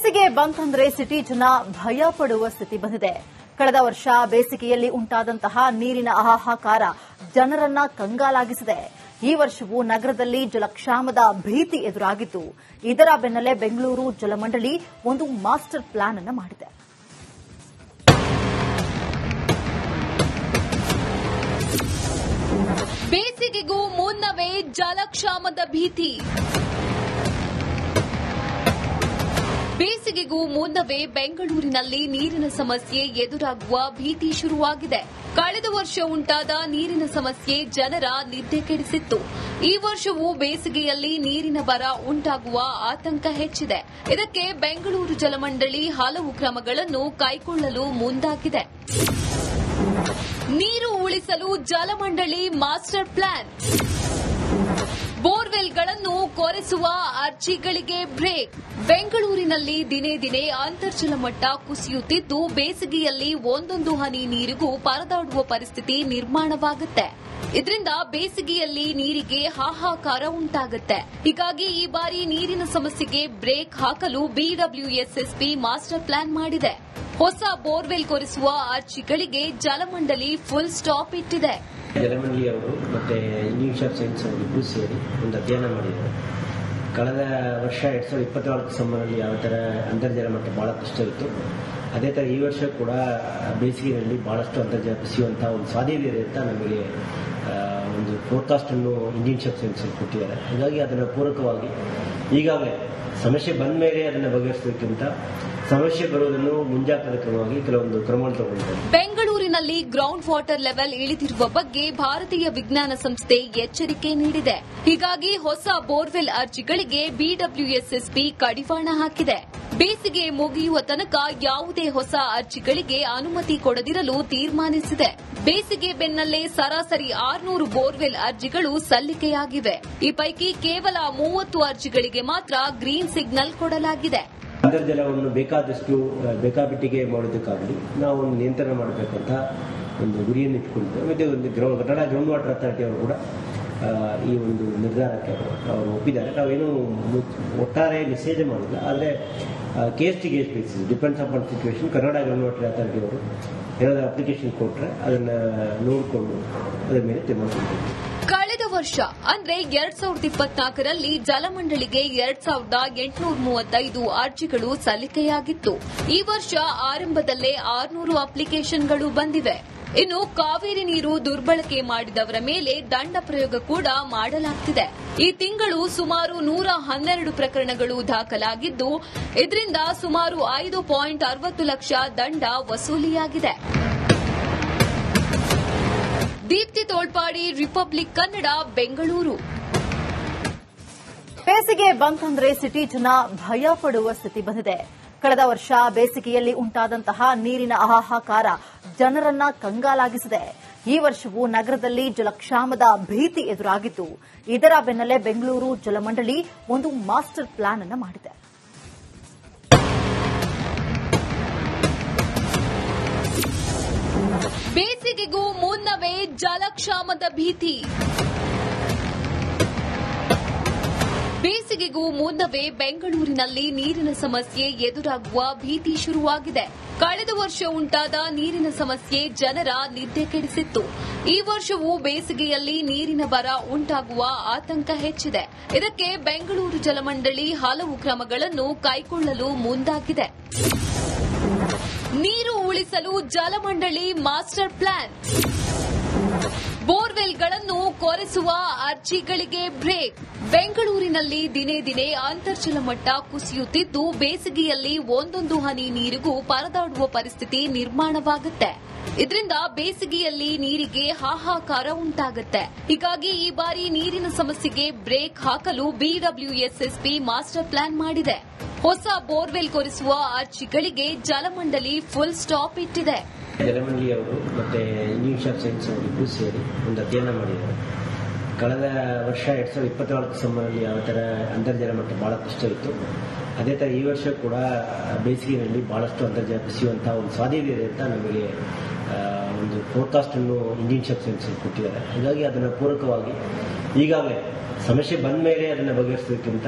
ಬೇಸಿಗೆ ಬಂತಂದ್ರೆ ಸಿಟಿ ಜನ ಭಯ ಪಡುವ ಸ್ಥಿತಿ ಬಂದಿದೆ. ಕಳೆದ ವರ್ಷ ಬೇಸಿಗೆಯಲ್ಲಿ ಉಂಟಾದಂತಹ ನೀರಿನ ಹಾಹಾಕಾರ ಜನರನ್ನ ಕಂಗಾಲಾಗಿಸಿದೆ. ಈ ವರ್ಷವೂ ನಗರದಲ್ಲಿ ಜಲಕ್ಷಾಮದ ಭೀತಿ ಎದುರಾಗಿದ್ದು, ಇದರ ಬೆನ್ನಲ್ಲೇ ಬೆಂಗಳೂರು ಜಲಮಂಡಳಿ ಒಂದು ಮಾಸ್ಟರ್ ಪ್ಲಾನ್ ಅನ್ನು ಮಾಡಿದೆ. ಬೇಸಿಗೆಗೂ ಮುನ್ನವೇ ಜಲಕ್ಷಾಮದ ಭೀತಿ. ಬೇಸಿಗೆಗೂ ಮುನ್ನವೇ ಬೆಂಗಳೂರಿನಲ್ಲಿ ನೀರಿನ ಸಮಸ್ಯೆ ಎದುರಾಗುವ ಭೀತಿ ಶುರುವಾಗಿದೆ. ಕಳೆದ ವರ್ಷ ಉಂಟಾದ ನೀರಿನ ಸಮಸ್ಯೆ ಜನರ ನಿದ್ದೆ ಕೆಡಿಸಿತ್ತು. ಈ ವರ್ಷವೂ ಬೇಸಿಗೆಯಲ್ಲಿ ನೀರಿನ ಬರ ಉಂಟಾಗುವ ಆತಂಕ ಹೆಚ್ಚಿದೆ. ಇದಕ್ಕೆ ಬೆಂಗಳೂರು ಜಲಮಂಡಳಿ ಹಲವು ಕ್ರಮಗಳನ್ನು ಕೈಗೊಳ್ಳಲು ಮುಂದಾಗಿದೆ. ನೀರು ಉಳಿಸಲು ಜಲಮಂಡಳಿ ಮಾಸ್ಟರ್ ಪ್ಲಾನ್. ಬೋರ್ವೆಲ್ಗಳನ್ನು ಕೊರೆಸುವ ಅರ್ಜಿಗಳಿಗೆ ಬ್ರೇಕ್. ಬೆಂಗಳೂರಿನಲ್ಲಿ ದಿನೇ ದಿನೇ ಅಂತರ್ಜಲ ಮಟ್ಟ ಕುಸಿಯುತ್ತಿದ್ದು, ಬೇಸಿಗೆಯಲ್ಲಿ ಒಂದೊಂದು ಹನಿ ನೀರಿಗೂ ಪರದಾಡುವ ಪರಿಸ್ಥಿತಿ ನಿರ್ಮಾಣವಾಗುತ್ತೆ. ಇದರಿಂದ ಬೇಸಿಗೆಯಲ್ಲಿ ನೀರಿಗೆ ಹಾಹಾಕಾರ ಉಂಟಾಗುತ್ತೆ. ಹೀಗಾಗಿ ಈ ಬಾರಿ ನೀರಿನ ಸಮಸ್ಯೆಗೆ ಬ್ರೇಕ್ ಹಾಕಲು ಬಿಡಬ್ಲ್ಯೂಎಸ್ಎಸ್ಪಿ ಮಾಸ್ಟರ್ ಪ್ಲಾನ್ ಮಾಡಿದೆ. ಹೊಸ ಬೋರ್ವೆಲ್ ಕೊರೆಸುವ ಅರ್ಜಿಗಳಿಗೆ ಜಲಮಂಡಳಿ ಫುಲ್ ಸ್ಟಾಪ್ ಇಟ್ಟಿದೆ. ಜಲಮಂಡಳಿ ಅವರು ಮತ್ತೆ ಇನ್ಸ್ಟಿಟ್ಯೂಟ್ ಆಫ್ ಸೈನ್ಸ್ ಅವರು ಇಬ್ಬರು ಸೇರಿ ಒಂದು ಅಧ್ಯಯನ ಮಾಡಿದ್ದಾರೆ. ಕಳೆದ ವರ್ಷ 2024 ಸಮ್ಮರಲ್ಲಿ ಯಾವ ಥರ ಅಂತರ್ಜಲ ಮಟ್ಟ ಬಹಳ ಕಷ್ಟ ಇತ್ತು, ಅದೇ ಥರ ಈ ವರ್ಷ ಕೂಡ ಬೇಸಿಗೆಯಲ್ಲಿ ಬಹಳಷ್ಟು ಅಂತರ್ಜಲ ಕುಸಿಯುವಂತಹ ಒಂದು ಸಾಧ್ಯತೆ ಇದೆ ಅಂತ ನಮಗೆ ಒಂದು ಫೋರ್ಕಾಸ್ಟ್ ಅನ್ನು ಇನ್ಸ್ಟಿಟ್ಯೂಟ್ ಆಫ್ ಸೈನ್ಸ್ ಕೊಟ್ಟಿದ್ದಾರೆ. ಹಾಗಾಗಿ ಅದರ ಪೂರಕವಾಗಿ ಈಗಾಗಲೇ ಸಮಸ್ಯೆ ಬಂದ ಮೇಲೆ ಅದನ್ನು ಬಗೆಹರಿಸೋದಕ್ಕಿಂತ ಸಮಸ್ಯೆ ಬರುವುದನ್ನು ಮುಂಜಾಗ್ರತಾ ಕ್ರಮವಾಗಿ ಕೆಲವೊಂದು ಕ್ರಮವನ್ನು ತಗೊಂಡಿದ್ದಾರೆ. ಬೆಂಗಳೂರಿನಲ್ಲಿ ಗ್ರೌಂಡ್ ವಾಟರ್ ಲೆವೆಲ್ ಇಳಿದಿರುವ ಬಗ್ಗೆ ಭಾರತೀಯ ವಿಜ್ಞಾನ ಸಂಸ್ಥೆ ಎಚ್ಚರಿಕೆ ನೀಡಿದೆ. ಹೀಗಾಗಿ ಹೊಸ ಬೋರ್ವೆಲ್ ಅರ್ಜಿಗಳಿಗೆ ಬಿಡಬ್ಲ್ಯೂಎಸ್ಎಸ್ಪಿ ಕಡಿವಾಣ ಹಾಕಿದೆ. ಬೇಸಿಗೆ ಮುಗಿಯುವ ತನಕ ಯಾವುದೇ ಹೊಸ ಅರ್ಜಿಗಳಿಗೆ ಅನುಮತಿ ಕೊಡದಿರಲು ತೀರ್ಮಾನಿಸಿದೆ. ಬೇಸಿಗೆ ಬೆನ್ನಲ್ಲೇ ಸರಾಸರಿ 600 ಬೋರ್ವೆಲ್ ಅರ್ಜಿಗಳು ಸಲ್ಲಿಕೆಯಾಗಿವೆ. ಈ ಪೈಕಿ ಕೇವಲ 30 ಅರ್ಜಿಗಳಿಗೆ ಮಾತ್ರ ಗ್ರೀನ್ ಸಿಗ್ನಲ್ ಕೊಡಲಾಗಿದೆ. ಅಂತರ್ಜಲವನ್ನು ಬೇಕಾದಷ್ಟು ಬೇಕಾಬಿಟ್ಟಿಗೆ ಮಾಡೋದಕ್ಕಾಗಲಿ ನಾವು ಒಂದು ನಿಯಂತ್ರಣ ಮಾಡಬೇಕಂತ ಒಂದು ಗುರಿಯನ್ನು ಇಟ್ಕೊಂಡಿದ್ದೇವೆ. ಮತ್ತೆ ಒಂದು ಕನ್ನಡ ಗ್ರೌಂಡ್ ವಾಟರ್ ಅಥಾರಿಟಿ ಅವರು ಕೂಡ ಈ ಒಂದು ನಿರ್ಧಾರಕ್ಕೆ ಅವರು ಒಪ್ಪಿದ್ದಾರೆ. ನಾವೇನು ಒಟ್ಟಾರೆ ಮೆಸೇಜ್ ಮಾಡಿಲ್ಲ, ಆದರೆ case to case basis depends upon situation Kannada ground water authority ಅವರು ಏನಾದರೂ ಅಪ್ಲಿಕೇಶನ್ ಕೊಟ್ಟರೆ ಅದನ್ನು ನೋಡಿಕೊಂಡು ಅದರ ಮೇಲೆ ತೀರ್ಮಾನ. ಕಳೆದ ವರ್ಷ ಅಂದ್ರೆ 2024ರಲ್ಲಿ ಜಲಮಂಡಳಿಗೆ 2835 ಅರ್ಜಿಗಳು ಸಲ್ಲಿಕೆಯಾಗಿತ್ತು. ಈ ವರ್ಷ ಆರಂಭದಲ್ಲೇ 600 ಅಪ್ಲಿಕೇಶನ್ಗಳು ಬಂದಿವೆ. ಇನ್ನು ಕಾವೇರಿ ನೀರು ದುರ್ಬಳಕೆ ಮಾಡಿದವರ ಮೇಲೆ ದಂಡ ಪ್ರಯೋಗ ಕೂಡ ಮಾಡಲಾಗುತ್ತಿದೆ. ಈ ತಿಂಗಳು ಸುಮಾರು 112 ಪ್ರಕರಣಗಳು ದಾಖಲಾಗಿದ್ದು, ಇದರಿಂದ ಸುಮಾರು 5.60 ಲಕ್ಷ ದಂಡ ವಸೂಲಿಯಾಗಿದೆ. ದೀಪ್ತಿ ತೋಳ್ಪಾಡಿ, ರಿಪಬ್ಲಿಕ್ ಕನ್ನಡ, ಬೆಂಗಳೂರು. ಬೇಸಿಗೆ ಬಂತಂದ್ರೆ ಸಿಟಿ ಜನ ಭಯ ಪಡುವ ಸ್ಥಿತಿ ಬಂದಿದೆ. ಕಳೆದ ವರ್ಷ ಬೇಸಿಗೆಯಲ್ಲಿ ಉಂಟಾದಂತಹ ನೀರಿನ ಹಾಹಾಕಾರ ಜನರನ್ನ ಕಂಗಾಲಾಗಿಸಿದೆ. ಈ ವರ್ಷವೂ ನಗರದಲ್ಲಿ ಜಲಕ್ಷಾಮದ ಭೀತಿ ಎದುರಾಗಿದ್ದು, ಇದರ ಬೆನ್ನಲ್ಲೇ ಬೆಂಗಳೂರು ಜಲಮಂಡಳಿ ಒಂದು ಮಾಸ್ಟರ್ ಪ್ಲಾನ್ ಅನ್ನು ಮಾಡಿದೆ. ಬೇಸಿಗೆಗೂ ಮುನ್ನವೇ ಜಲಕ್ಷಾಮದ ಭೀತಿ. ಬೇಸಿಗೆಗೂ ಮುನ್ನವೇ ಬೆಂಗಳೂರಿನಲ್ಲಿ ನೀರಿನ ಸಮಸ್ಯೆ ಎದುರಾಗುವ ಭೀತಿ ಶುರುವಾಗಿದೆ. ಕಳೆದ ವರ್ಷ ಉಂಟಾದ ನೀರಿನ ಸಮಸ್ಯೆ ಜನರ ನಿದ್ದೆ ಕೆಡಿಸಿತ್ತು. ಈ ವರ್ಷವೂ ಬೇಸಿಗೆಯಲ್ಲಿ ನೀರಿನ ಬರ ಉಂಟಾಗುವ ಆತಂಕ ಹೆಚ್ಚಿದೆ. ಇದಕ್ಕೆ ಬೆಂಗಳೂರು ಜಲಮಂಡಳಿ ಹಲವು ಕ್ರಮಗಳನ್ನು ಕೈಗೊಳ್ಳಲು ಮುಂದಾಗಿದೆ. ನೀರು ಉಳಿಸಲು ಜಲಮಂಡಳಿ ಮಾಸ್ಟರ್ ಪ್ಲಾನ್. ಬೋರ್ವೆಲ್ಗಳನ್ನು ಕೊರೆಸುವ ಅರ್ಜಿಗಳಿಗೆ ಬ್ರೇಕ್. ಬೆಂಗಳೂರಿನಲ್ಲಿ ದಿನೇ ದಿನೇ ಅಂತರ್ಜಲ ಮಟ್ಟ ಕುಸಿಯುತ್ತಿದ್ದು, ಬೇಸಿಗೆಯಲ್ಲಿ ಒಂದೊಂದು ಹನಿ ನೀರಿಗೂ ಪರದಾಡುವ ಪರಿಸ್ಥಿತಿ ನಿರ್ಮಾಣವಾಗುತ್ತೆ. ಇದರಿಂದ ಬೇಸಿಗೆಯಲ್ಲಿ ನೀರಿಗೆ ಹಾಹಾಕಾರ ಉಂಟಾಗುತ್ತೆ. ಹೀಗಾಗಿ ಈ ಬಾರಿ ನೀರಿನ ಸಮಸ್ಯೆಗೆ ಬ್ರೇಕ್ ಹಾಕಲು ಬಿಡಬ್ಲ್ಯೂಎಸ್ಎಸ್ಪಿ ಮಾಸ್ಟರ್ ಪ್ಲಾನ್ ಮಾಡಿದೆ. ಹೊಸ ಬೋರ್ವೆಲ್ ಕೊರೆಸುವ ಅರ್ಜಿಗಳಿಗೆ ಜಲಮಂಡಳಿ ಫುಲ್ ಸ್ಟಾಪ್ ಇಟ್ಟಿದೆ. ಜಲಮಂಡಳಿ ಅವರು ಮತ್ತೆ ಇನ್ಸ್ಟಿಟ್ಯೂಟ್ ಆಫ್ ಸೈನ್ಸ್ ಅವರು ಇಬ್ಬರು ಸೇರಿ ಒಂದು ಅಧ್ಯಯನ ಮಾಡಿದ್ದಾರೆ. ಕಳೆದ ವರ್ಷ 2024 ಸಮ್ಮರಲ್ಲಿ ಯಾವ ಥರ ಅಂತರ್ಜಲ ಮಟ್ಟ ಬಹಳ ಕಷ್ಟ ಇತ್ತು, ಅದೇ ಥರ ಈ ವರ್ಷ ಕೂಡ ಬೇಸಿಗೆಯಲ್ಲಿ ಬಹಳಷ್ಟು ಅಂತರ್ಜಲ ಕುಸಿಯುವಂತಹ ಒಂದು ಸಾಧ್ಯತೆ ಇದೆ ಅಂತ ನಮಗೆ ಒಂದು ಫೋರ್ಕಾಸ್ಟ್ ಅನ್ನು ಇನ್ಸ್ಟಿಟ್ಯೂಟ್ ಆಫ್ ಸೈನ್ಸ್ ಕೊಟ್ಟಿದ್ದಾರೆ. ಹಾಗಾಗಿ ಅದರ ಪೂರಕವಾಗಿ ಈಗಾಗಲೇ ಸಮಸ್ಯೆ ಬಂದ ಮೇಲೆ ಅದನ್ನು ಬಗೆಹರಿಸೋದಕ್ಕಿಂತ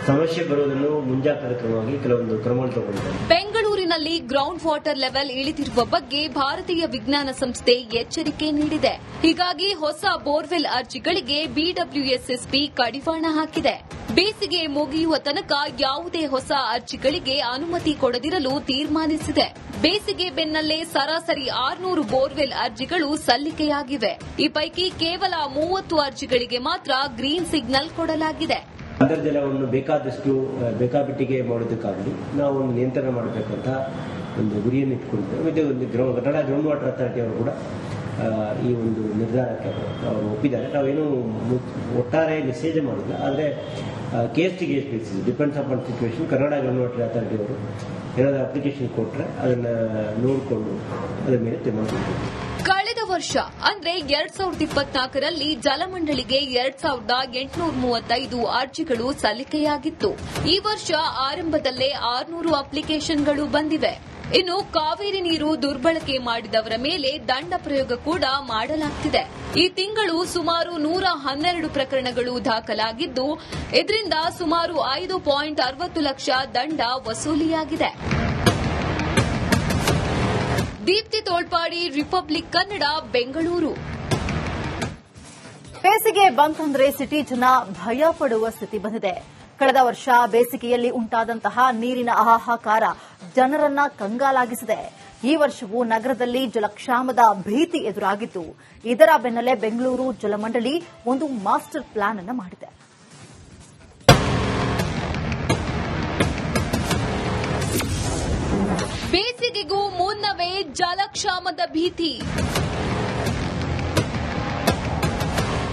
ಸಮಸ್ಯೆ ಬರುವುದನ್ನು ಮುಂಜಾಗ್ರತಾ ಕ್ರಮವಾಗಿ ಕೆಲವೊಂದು ಕ್ರಮಗಳು ತಗೊಂಡಿದ್ದಾರೆ. ಬೆಂಗಳೂರಿನಲ್ಲಿ ಗ್ರೌಂಡ್ ವಾಟರ್ ಲೆವೆಲ್ ಇಳಿದಿರುವ ಬಗ್ಗೆ ಭಾರತೀಯ ವಿಜ್ಞಾನ ಸಂಸ್ಥೆ ಎಚ್ಚರಿಕೆ ನೀಡಿದೆ. ಹೀಗಾಗಿ ಹೊಸ ಬೋರ್ವೆಲ್ ಅರ್ಜಿಗಳಿಗೆ ಬಿಡಬ್ಲ್ಯೂಎಸ್ಎಸ್ಪಿ ಕಡಿವಾಣ ಹಾಕಿದೆ. ಬೇಸಿಗೆ ಮುಗಿಯುವ ತನಕ ಯಾವುದೇ ಹೊಸ ಅರ್ಜಿಗಳಿಗೆ ಅನುಮತಿ ಕೊಡದಿರಲು ತೀರ್ಮಾನಿಸಿದೆ. ಬೇಸಿಗೆ ಬೆನ್ನಲ್ಲೇ ಸರಾಸರಿ 600 ಬೋರ್ವೆಲ್ ಅರ್ಜಿಗಳು ಸಲ್ಲಿಕೆಯಾಗಿವೆ. ಈ ಪೈಕಿ ಕೇವಲ 30 ಅರ್ಜಿಗಳಿಗೆ ಮಾತ್ರ ಗ್ರೀನ್ ಸಿಗ್ನಲ್ ಕೊಡಲಾಗಿದೆ. ಅಂತರ್ಜಲವನ್ನು ಬೇಕಾಬಿಟ್ಟಿಗೆ ಮಾಡೋದಕ್ಕಾಗಲಿ ನಾವು ಒಂದು ನಿಯಂತ್ರಣ ಮಾಡಬೇಕಂತ ಒಂದು ಗುರಿಯನ್ನು ಇಟ್ಕೊಂಡಿದ್ದೇವೆ. ಇದು ಒಂದು ಕನ್ನಡ ಗ್ರೌಂಡ್ ವಾಟರ್ ಅಥಾರಿಟಿ ಅವರು ಕೂಡ ಈ ಒಂದು ನಿರ್ಧಾರಕ್ಕೆ ಅವರು ಒಪ್ಪಿದ್ದಾರೆ. ನಾವೇನು ಒಟ್ಟಾರೆ ಮೆಸೇಜ್ ಮಾಡಿಲ್ಲ, ಆದರೆ case to case basis depends upon situation Kannada ground water authority ಅವರು ಏನಾದರೂ ಅಪ್ಲಿಕೇಶನ್ ಕೊಟ್ಟರೆ ಅದನ್ನು ನೋಡಿಕೊಂಡು ಅದರ ಮೇಲೆ ತೀರ್ಮಾನ. ಕಳೆದ ವರ್ಷ ಅಂದ್ರೆ 2024ರಲ್ಲಿ ಜಲಮಂಡಳಿಗೆ 2835 ಅರ್ಜಿಗಳು ಸಲ್ಲಿಕೆಯಾಗಿತ್ತು. ಈ ವರ್ಷ ಆರಂಭದಲ್ಲೇ 600 ಅಪ್ಲಿಕೇಶನ್ಗಳು ಬಂದಿವೆ. ಇನ್ನು ಕಾವೇರಿ ನೀರು ದುರ್ಬಳಕೆ ಮಾಡಿದವರ ಮೇಲೆ ದಂಡ ಪ್ರಯೋಗ ಕೂಡ ಮಾಡಲಾಗ್ತಿದೆ. ಈ ತಿಂಗಳು ಸುಮಾರು 112 ಪ್ರಕರಣಗಳು ದಾಖಲಾಗಿದ್ದು, ಇದರಿಂದ ಸುಮಾರು 5.60 ಲಕ್ಷ ದಂಡ ವಸೂಲಿಯಾಗಿದೆ. ದೀಪ್ತಿ ತೋಳ್ಪಾಡಿ, ರಿಪಬ್ಲಿಕ್ ಕನ್ನಡ, ಬೆಂಗಳೂರು. ಬೇಸಿಗೆ ಬಂತಂದ್ರೆ ಸಿಟಿ ಜನ ಭಯ ಪಡುವ ಸ್ಥಿತಿ ಬಂದಿದೆ. ಕಳೆದ ವರ್ಷ ಬೇಸಿಗೆಯಲ್ಲಿ ಉಂಟಾದಂತಹ ನೀರಿನ ಹಾಹಾಕಾರ ಜನರನ್ನ ಕಂಗಾಲಾಗಿಸಿದೆ. ಈ ವರ್ಷವೂ ನಗರದಲ್ಲಿ ಜಲಕ್ಷಾಮದ ಭೀತಿ ಎದುರಾಗಿದ್ದು, ಇದರ ಬೆನ್ನಲ್ಲೇ ಬೆಂಗಳೂರು ಜಲಮಂಡಳಿ ಒಂದು ಮಾಸ್ಟರ್ ಪ್ಲಾನ್ ಅನ್ನು ಮಾಡಿದೆ. ಬೇಸಿಗೆಗೂ ಮುನ್ನವೇ ಜಲಕ್ಷಾಮದ ಭೀತಿ.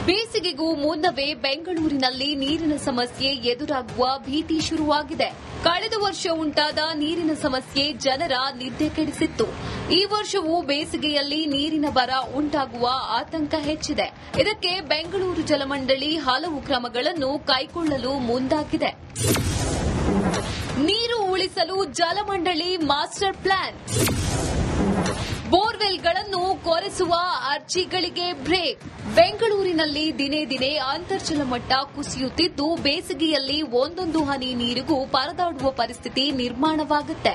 ಬೇಸಿಗೆಗೂ ಮುನ್ನವೇ ಬೆಂಗಳೂರಿನಲ್ಲಿ ನೀರಿನ ಸಮಸ್ಯೆ ಎದುರಾಗುವ ಭೀತಿ ಶುರುವಾಗಿದೆ. ಕಳೆದ ವರ್ಷ ಉಂಟಾದ ನೀರಿನ ಸಮಸ್ಯೆ ಜನರ ನಿದ್ದೆ ಕೆಡಿಸಿತ್ತು. ಈ ವರ್ಷವೂ ಬೇಸಿಗೆಯಲ್ಲಿ ನೀರಿನ ಬರ ಉಂಟಾಗುವ ಆತಂಕ ಹೆಚ್ಚಿದೆ. ಇದಕ್ಕೆ ಬೆಂಗಳೂರು ಜಲಮಂಡಳಿ ಹಲವು ಕ್ರಮಗಳನ್ನು ಕೈಗೊಳ್ಳಲು ಮುಂದಾಗಿದೆ. ನೀರು ಉಳಿಸಲು ಜಲಮಂಡಳಿ ಮಾಸ್ಟರ್ ಪ್ಲಾನ್. ಬೋರ್ವೆಲ್ಗಳನ್ನು ಕೊರೆಸುವ ಅರ್ಜಿಗಳಿಗೆ ಬ್ರೇಕ್. ಬೆಂಗಳೂರಿನಲ್ಲಿ ದಿನೇ ದಿನೇ ಅಂತರ್ಜಲ ಮಟ್ಟ ಕುಸಿಯುತ್ತಿದ್ದು, ಬೇಸಿಗೆಯಲ್ಲಿ ಒಂದೊಂದು ಹನಿ ನೀರಿಗೂ ಪರದಾಡುವ ಪರಿಸ್ಥಿತಿ ನಿರ್ಮಾಣವಾಗುತ್ತೆ.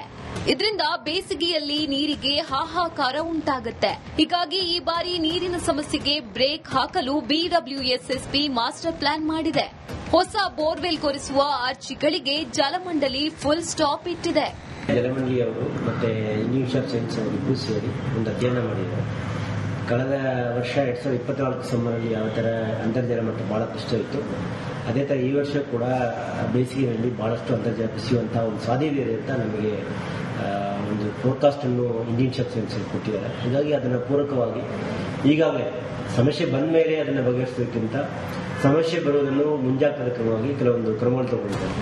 ಇದರಿಂದ ಬೇಸಿಗೆಯಲ್ಲಿ ನೀರಿಗೆ ಹಾಹಾಕಾರ ಉಂಟಾಗುತ್ತೆ. ಹೀಗಾಗಿ ಈ ಬಾರಿ ನೀರಿನ ಸಮಸ್ಯೆಗೆ ಬ್ರೇಕ್ ಹಾಕಲು ಬಿಡಬ್ಲ್ಯೂಎಸ್ಎಸ್ಪಿ ಮಾಸ್ಟರ್ ಪ್ಲಾನ್ ಮಾಡಿದೆ. ಹೊಸ ಬೋರ್ವೆಲ್ ಕೊರೆಸುವ ಅರ್ಜಿಗಳಿಗೆ ಜಲಮಂಡಳಿ ಫುಲ್ ಸ್ಟಾಪ್ ಇಟ್ಟಿದೆ. ಜಲಮಂಡಳಿ ಅವರು ಮತ್ತೆ ಇನ್ಸ್ಟಿಟ್ಯೂಟ್ ಆಫ್ ಸೈನ್ಸ್ ಅವರಿಬ್ಬರು ಸೇರಿ ಒಂದು ಅಧ್ಯಯನ ಮಾಡಿದ್ದಾರೆ. ಕಳೆದ ವರ್ಷ 2024 ಸಮ್ಮರಲ್ಲಿ ಯಾವ ಥರ ಅಂತರ್ಜಲ ಮಟ್ಟ ಬಹಳ ಕಷ್ಟ ಇತ್ತು, ಅದೇ ಥರ ಈ ವರ್ಷ ಕೂಡ ಬೇಸಿಗೆಯಲ್ಲಿ ಬಹಳಷ್ಟು ಅಂತರ್ಜಲ ಕುಸಿಯುವಂತಹ ಒಂದು ಸಾಧ್ಯತೆ ಇದೆ ಅಂತ ನಮಗೆ ಒಂದು ಫೋರ್ಕಾಸ್ಟ್ ಅನ್ನು ಇನ್ಸ್ಟಿಟ್ಯೂಟ್ ಆಫ್ ಸೈನ್ಸ್ ಕೊಟ್ಟಿದ್ದಾರೆ. ಹಾಗಾಗಿ ಅದನ್ನು ಪೂರಕವಾಗಿ ಈಗಾಗಲೇ ಸಮಸ್ಯೆ ಬಂದ ಮೇಲೆ ಅದನ್ನು ಬಗೆಹರಿಸೋದಕ್ಕಿಂತ ಸಮಸ್ಯೆ ಬರುವುದನ್ನು ಮುಂಜಾಗ್ರತಾ ಕ್ರಮವಾಗಿ ಕೆಲವೊಂದು ಕ್ರಮಗಳು ತಗೊಂಡಿದ್ದಾರೆ.